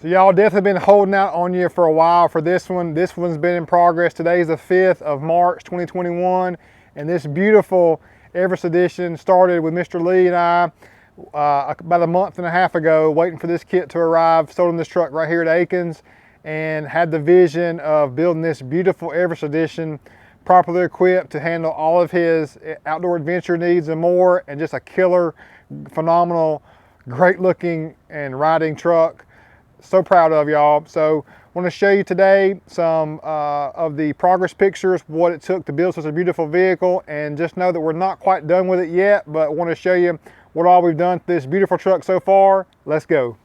So y'all definitely been holding out on you for a while for this one. This one's been in progress. Today's the 5th of March, 2021. And this beautiful Everest edition started with Mr. Lee and I about a month and a half ago, waiting for this kit to arrive. Sold him this truck right here at Aikens and had the vision of building this beautiful Everest edition, properly equipped to handle all of his outdoor adventure needs and more, and just a killer, phenomenal, great looking and riding truck. So proud of y'all. So I want to show you today some of the progress pictures, what it took to build such a beautiful vehicle, and just know that we're not quite done with it yet, but I want to show you what all we've done to this beautiful truck so far. Let's go.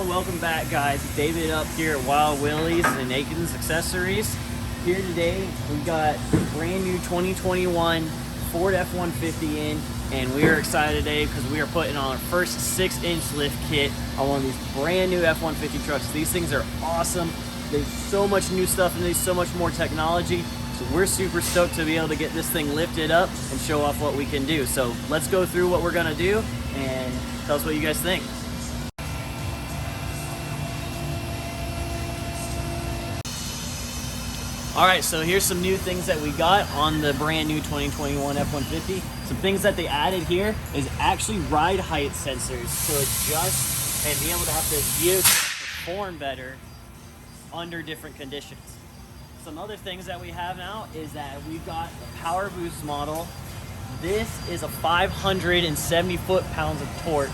Welcome back, guys. David up here at Wild Willie's and Aikens Accessories. Here today, we got brand new 2021 Ford F-150 in, and we are excited today because we are putting on our first 6-inch lift kit on one of these brand new F-150 trucks. These things are awesome. There's so much new stuff in these, so much more technology. So we're super stoked to be able to get this thing lifted up and show off what we can do. So let's go through what we're gonna do and tell us what you guys think. All right, so here's some new things that we got on the brand new 2021 F-150. Some things that they added here is actually ride height sensors to adjust and be able to have the vehicle perform better under different conditions. Some other things that we have now is that we've got a Power Boost model. This is a 570 foot-pounds of torque,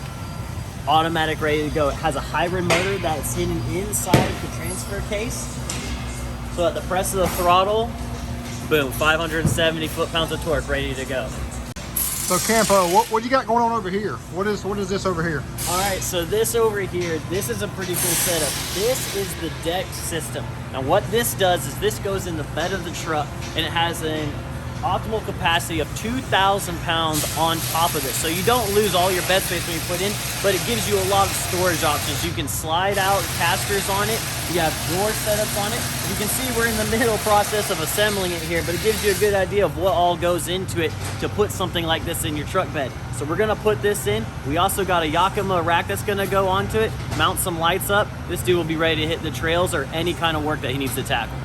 automatic, ready to go. It has a hybrid motor that's hidden inside of the transfer case. So at the press of the throttle, boom, 570 foot-pounds of torque ready to go. So Campo, what you got going on over here? What is this over here? All right, so this over here, this is a pretty cool setup. This is the deck system. Now what this does is this goes in the bed of the truck, and it has an optimal capacity of 2,000 pounds on top of this. So you don't lose all your bed space when you put in, but it gives you a lot of storage options. You can slide out casters on it. You have door setups on it. You can see we're in the middle process of assembling it here, but it gives you a good idea of what all goes into it to put something like this in your truck bed. So we're gonna put this in. We also got a Yakima rack that's gonna go onto it, mount some lights up. This dude will be ready to hit the trails or any kind of work that he needs to tackle.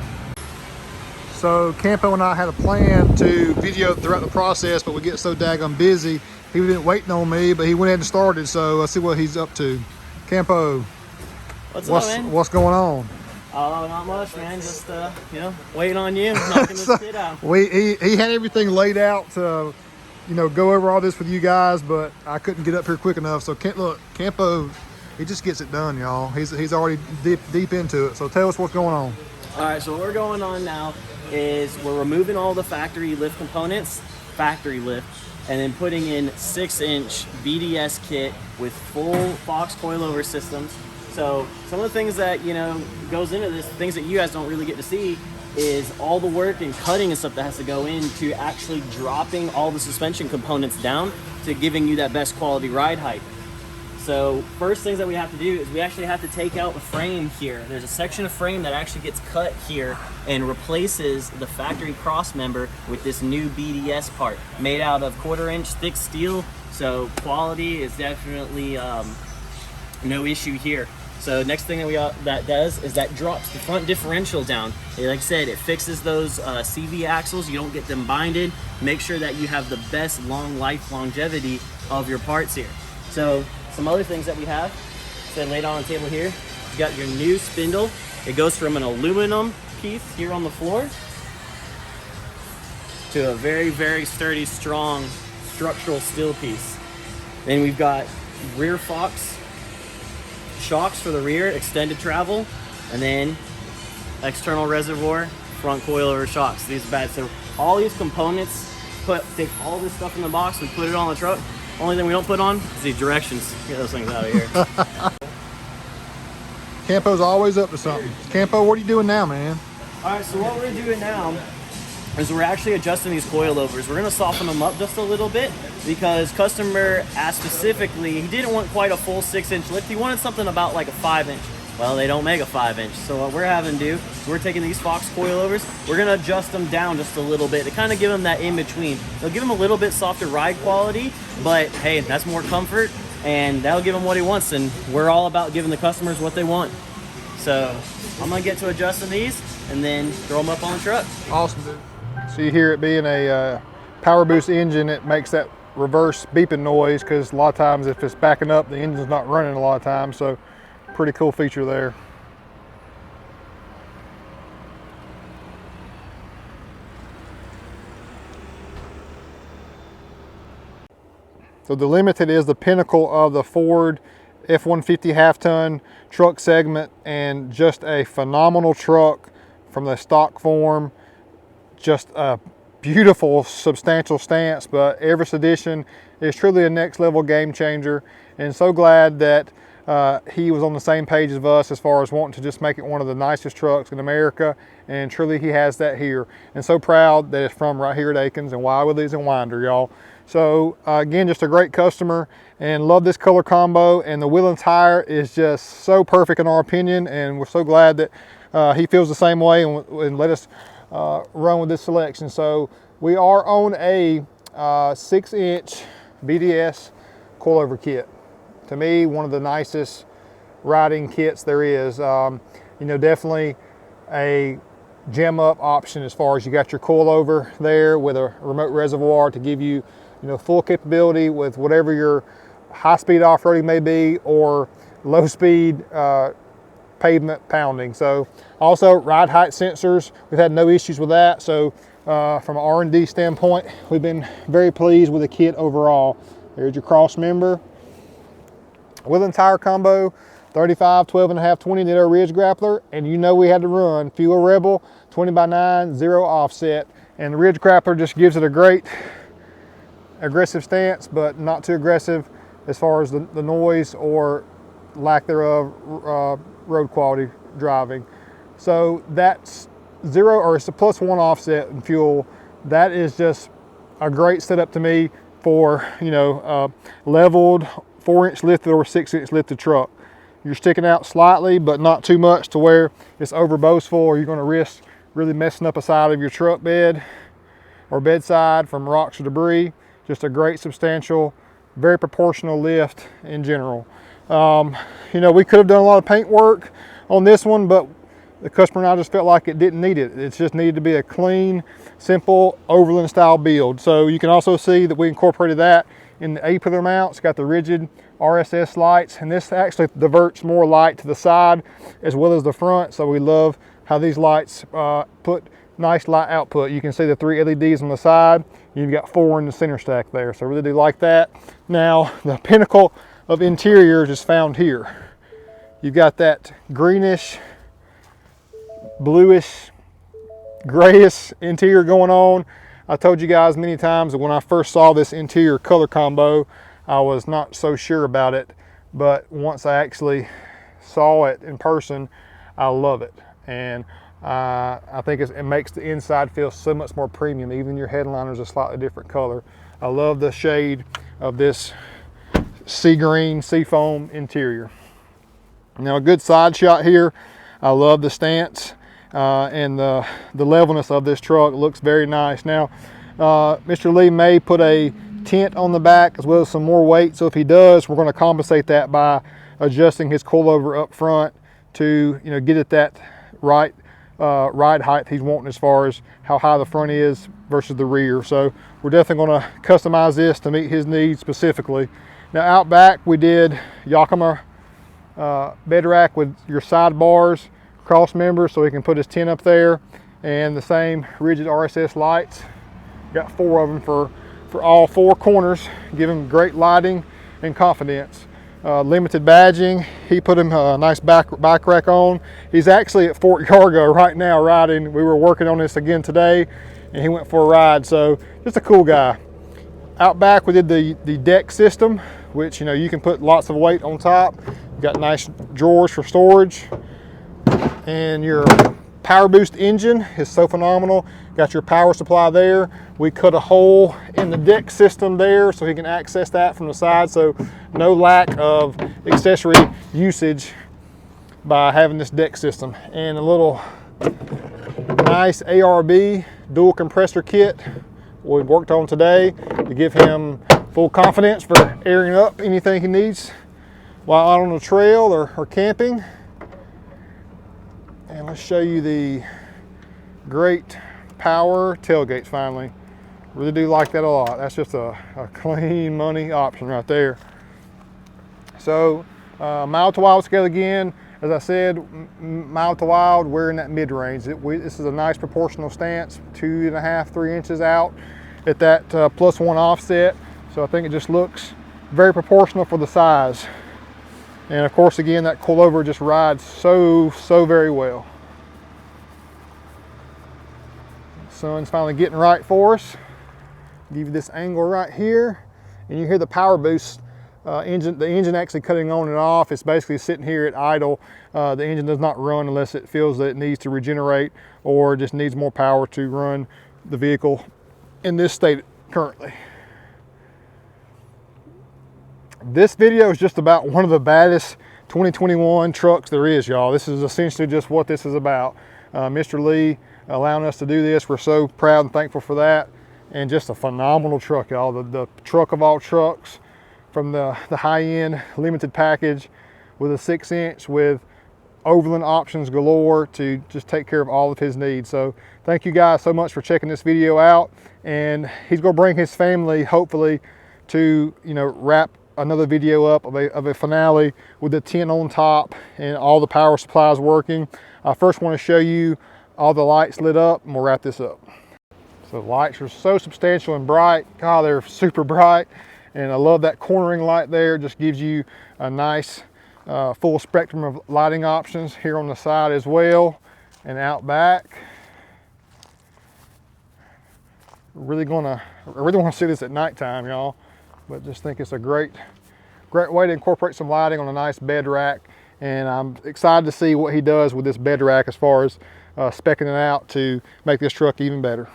So Campo and I had a plan to video throughout the process, but we get so daggone busy. He was waiting on me, but he went ahead and started, so let's see what he's up to. Campo, what's up, man? What's going on? Oh, not much, man. Just, you know, waiting on you, knocking this kid out. He had everything laid out to, you know, go over all this with you guys, but I couldn't get up here quick enough. So look, Campo, he just gets it done, y'all. He's already deep into it. So tell us what's going on. All right, so what we're going on now is we're removing all the factory lift components, factory lift, and then putting in 6-inch BDS kit with full Fox coilover systems. So some of the things that, you know, goes into this, things that you guys don't really get to see, is all the work and cutting and stuff that has to go into actually dropping all the suspension components down to giving you that best quality ride height. So first things that we have to do is we actually have to take out the frame here. There's a section of frame that actually gets cut here and replaces the factory cross member with this new BDS part made out of 1/4-inch thick steel. So quality is definitely no issue here. So next thing that does is that drops the front differential down. Like I said, it fixes those CV axles. You don't get them binded. Make sure that you have the best longevity of your parts here. So some other things that we have, laid on the table here, you got your new spindle. It goes from an aluminum piece here on the floor to a very, very sturdy, strong structural steel piece. Then we've got rear Fox shocks for the rear, extended travel, and then external reservoir, front coilover shocks. These are bad. So all these components, take all this stuff in the box, we put it on the truck. Only thing we don't put on is these directions. Get those things out of here. Campo's always up to something. Campo, what are you doing now, man? All right, so what we're doing now is we're actually adjusting these coilovers. We're gonna soften them up just a little bit because customer asked specifically, he didn't want quite a full 6-inch lift. He wanted something about like a 5-inch. Well, they don't make a 5-inch. So what we're having to do, we're taking these Fox coilovers, we're gonna adjust them down just a little bit to kind of give them that in between. They'll give him a little bit softer ride quality, but hey, that's more comfort and that'll give him what he wants. And we're all about giving the customers what they want. So I'm gonna get to adjusting these and then throw them up on the truck. Awesome, dude. So you hear it being a Power Boost engine, it makes that reverse beeping noise because a lot of times if it's backing up, the engine's not running a lot of times. So pretty cool feature there. So the Limited is the pinnacle of the Ford F-150 half-ton truck segment, and just a phenomenal truck from the stock form. Just a beautiful, substantial stance, but Everest Edition is truly a next level game changer, and so glad that he was on the same page as us as far as wanting to just make it one of the nicest trucks in America, and truly he has that here. And so proud that it's from right here at Akins and Wildwood and Winder, y'all. So again, just a great customer, and love this color combo, and the wheel and tire is just so perfect in our opinion, and we're so glad that he feels the same way and let us run with this selection. So we are on a 6-inch BDS coilover kit. To me, one of the nicest riding kits there is. You know, definitely a gem up option as far as you got your coilover there with a remote reservoir to give you, you know, full capability with whatever your high-speed off-roading may be or low-speed pavement pounding. So also ride height sensors, we've had no issues with that. So from an R&D standpoint, we've been very pleased with the kit overall. There's your cross member. Wheel and tire combo, 35, 12.5, 20 Ditto Ridge Grappler, and you know we had to run Fuel Rebel 20x9, 0 offset. And the Ridge Grappler just gives it a great aggressive stance, but not too aggressive as far as the noise or lack thereof road quality driving. So that's 0, or it's a +1 offset in fuel. That is just a great setup to me for, you know, leveled 4-inch lifted or 6-inch lifted truck. You're sticking out slightly, but not too much to where it's over boastful or you're going to risk really messing up a side of your truck bed or bedside from rocks or debris. Just a great, substantial, very proportional lift in general. You know, we could have done a lot of paint work on this one, but the customer and I just felt like it didn't need it. It just needed to be a clean, simple Overland style build. So you can also see that we incorporated that in the A-pillar mount. It's got the rigid RSS lights, and this actually diverts more light to the side as well as the front. So we love how these lights put nice light output. You can see the 3 LEDs on the side. You've got 4 in the center stack there. So I really do like that. Now, the pinnacle of interiors is found here. You've got that greenish, bluish, grayish interior going on. I told you guys many times that when I first saw this interior color combo, I was not so sure about it, but once I actually saw it in person, I love it. And I think it makes the inside feel so much more premium. Even your headliner's a slightly different color. I love the shade of this sea green, sea foam interior. Now a good side shot here. I love the stance. And the levelness of this truck looks very nice. Now, Mr. Lee may put a tent on the back as well as some more weight. So if he does, we're going to compensate that by adjusting his coilover up front to, you know, get at that right ride height he's wanting as far as how high the front is versus the rear. So we're definitely going to customize this to meet his needs specifically. Now out back we did Yakima bed rack with your sidebars, cross members so he can put his tent up there, and the same rigid RSS lights. Got 4 of them for all 4 corners, give him great lighting and confidence. Limited badging, he put him a nice bike rack on. He's actually at Fort Yargo right now riding. We were working on this again today and he went for a ride, so just a cool guy. Out back we did the deck system, which, you know, you can put lots of weight on top. You've got nice drawers for storage, and your Power Boost engine is so phenomenal. Got your power supply there. We cut a hole in the deck system there so he can access that from the side, so no lack of accessory usage by having this deck system. And a little nice ARB dual compressor kit we've worked on today to give him full confidence for airing up anything he needs while out on the trail or camping. And let's show you the great power tailgates finally. Really do like that a lot. That's just a clean money option right there. So mild to wild scale again. As I said, mild to wild, we're in that mid-range. This is a nice proportional stance, 2.5, 3 inches out at that +1 offset. So I think it just looks very proportional for the size. And of course, again, that coilover just rides so very well. Sun's finally getting right for us. Give you this angle right here, and you hear the Power Boost engine, the engine actually cutting on and off. It's basically sitting here at idle. The engine does not run unless it feels that it needs to regenerate or just needs more power to run the vehicle in this state currently. This video is just about one of the baddest 2021 trucks there is, y'all. This is essentially just what this is about. Mr. Lee allowing us to do this. We're so proud and thankful for that. And just a phenomenal truck, y'all. The truck of all trucks, from the high-end limited package with a 6-inch with overland options galore to just take care of all of his needs. So thank you guys so much for checking this video out. And he's gonna bring his family, hopefully, to wrap another video up of a finale with the tent on top and all the power supplies working. I first want to show you all the lights lit up, and we'll wrap this up. So the lights are so substantial and bright. God, they're super bright. And I love that cornering light there. It just gives you a nice full spectrum of lighting options here on the side as well and out back. I really want to see this at nighttime, y'all. But just think it's a great way to incorporate some lighting on a nice bed rack. And I'm excited to see what he does with this bed rack as far as speccing it out to make this truck even better.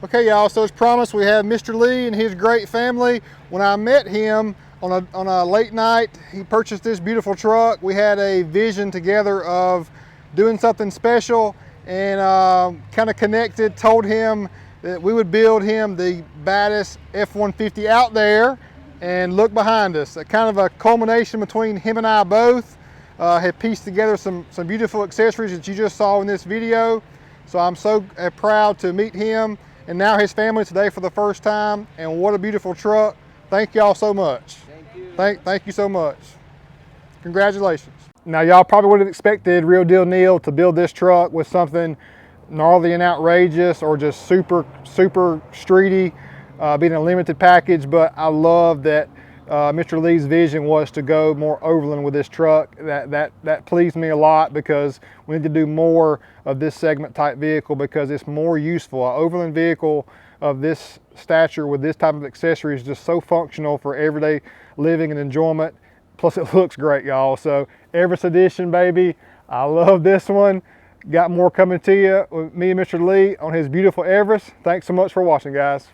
Okay, y'all, so as promised, we have Mr. Lee and his great family. When I met him on a late night, he purchased this beautiful truck. We had a vision together of doing something special, and kind of connected, told him that we would build him the baddest F-150 out there. And look behind us, a kind of a culmination between him and I both. Had pieced together some beautiful accessories that you just saw in this video. So I'm so proud to meet him and now his family today for the first time. And what a beautiful truck. Thank y'all so much. Thank you. Thank you so much. Congratulations. Now y'all probably would have expected Real Deal Neil to build this truck with something gnarly and outrageous or just super streety, being a limited package, but I love that Mr. Lee's vision was to go more overland with this truck. That pleased me a lot, because we need to do more of this segment type vehicle because it's more useful. An overland vehicle of this stature with this type of accessory is just so functional for everyday living and enjoyment. Plus it looks great, y'all. So Everest Edition, baby. I love this one. Got more coming to you with me and Mr. Lee on his beautiful Everest. Thanks so much for watching, guys.